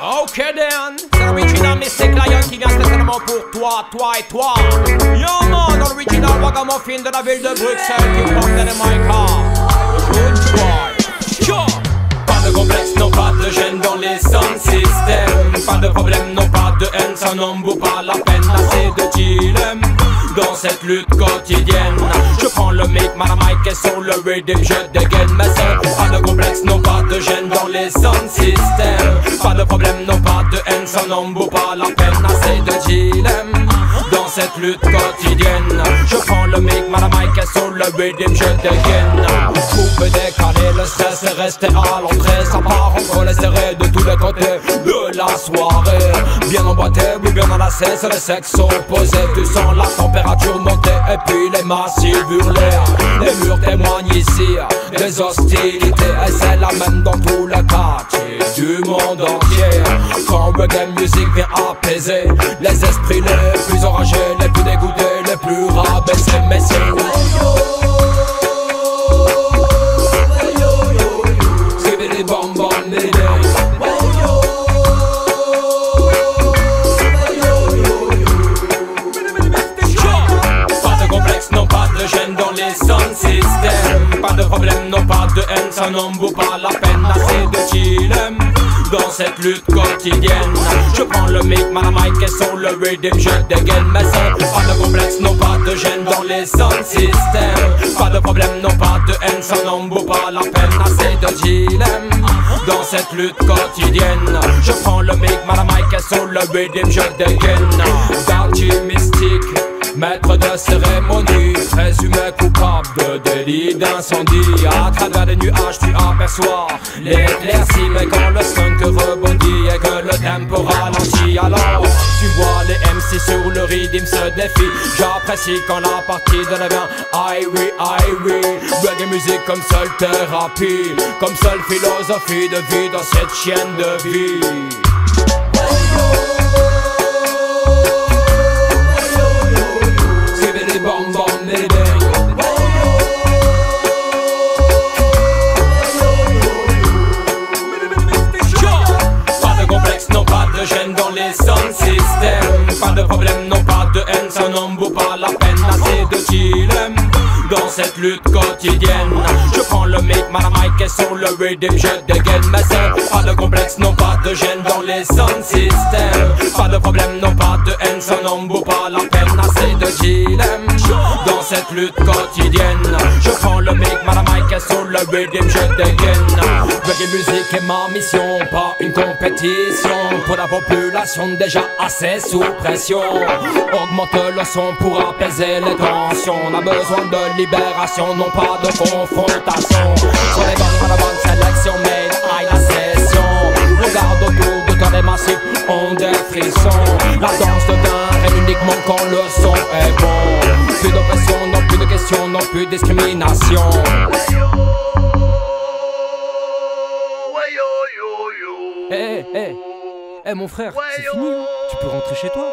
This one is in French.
Ok then, c'est l'original Mystic Lion qui vient spécialement pour toi, toi et toi. Yo man, l'original Ragamuffin de la ville de Bruxelles qui porte des Maïka. Good boy. Yo. Pas de complexe, non pas de gêne dans les sound systems. Pas de problème, non pas de haine, ça n'en vaut pas la peine. Assez de dilemme dans cette lutte quotidienne. Je prends le mic, madame Mike est sur le rhythm, je dégaine mes sons. Pas de complexe, non pas de gêne dans les sound systems. Pas de problème, non pas de haine, ça n'en vaut pas la peine. Assez de dilemme dans cette lutte quotidienne. Je prends le mic, madame Mike est sur le rhythm, je dégaine. Vous pouvez décaler le stress et rester à l'entrée. Ça part entre les serrés de tous les côtés de la soirée. Bien emboîté, oui bien enlacé, c'est le sexe opposé. Tu sens la température monter et puis les massifs hurler. Les murs témoignent ici des hostilités et c'est la même dans tous les quartiers du monde entier. Quand reggae music vient apaiser les esprits les plus enragés, les plus dégoûtés, les plus rabaissés. Mais c'est dans les sound systems. Pas de problème, non pas de haine, ça n'en vaut pas la peine. Assez de dilemme dans cette lutte quotidienne. Je prends le mic, madame Mike est sur le rhythm, je dégaine mes sons. Pas de complexe, non pas de gêne dans les sound systems. Pas de problème, non pas de haine, ça n'en vaut pas la peine. Assez de dilemme dans cette lutte quotidienne. Je prends le mic, madame Mike est sur le rhythm, je dégaine. Darty mystique, maître de cérémonie, présumé coupable de délit d'incendie. À travers les nuages tu aperçois l'éclaircie. Mais quand le skunk rebondit et que le tempo ralentit, alors tu vois les MC sur le rythme se défient. J'apprécie quand la partie devient Irie. Reggae musique comme seule thérapie, comme seule philosophie de vie dans cette chaîne de vie. Dans les sound systems. Pas de problème, non pas de haine, ça n'en vaut pas la peine. Assez de dilemme dans cette lutte quotidienne. Je prends le mic, madame Mike est sur le rhythm, je dégaine mes sons. Pas de complexe, non pas de gêne dans les sound systems. Pas de problème, non pas de haine, ça n'en vaut pas la peine. Assez de dilemme dans cette lutte quotidienne. Je prends le mic, madame Mike est sur le rhythm, je dégaine. Reggae musique est ma mission, pas une compétition. Pour la population déjà assez sous pression, augmente le son pour apaiser les tensions. On a besoin de libération, non pas de confrontation. Sur les bandes, la bonne sélection, mais aïe la session. Regarde autour de toi, les massifs ont des frissons. La danse devient réelle uniquement quand le son est bon. Plus d'oppression, non plus de questions, non plus de discrimination. Eh mon frère, c'est fini, hein. Tu peux rentrer chez toi.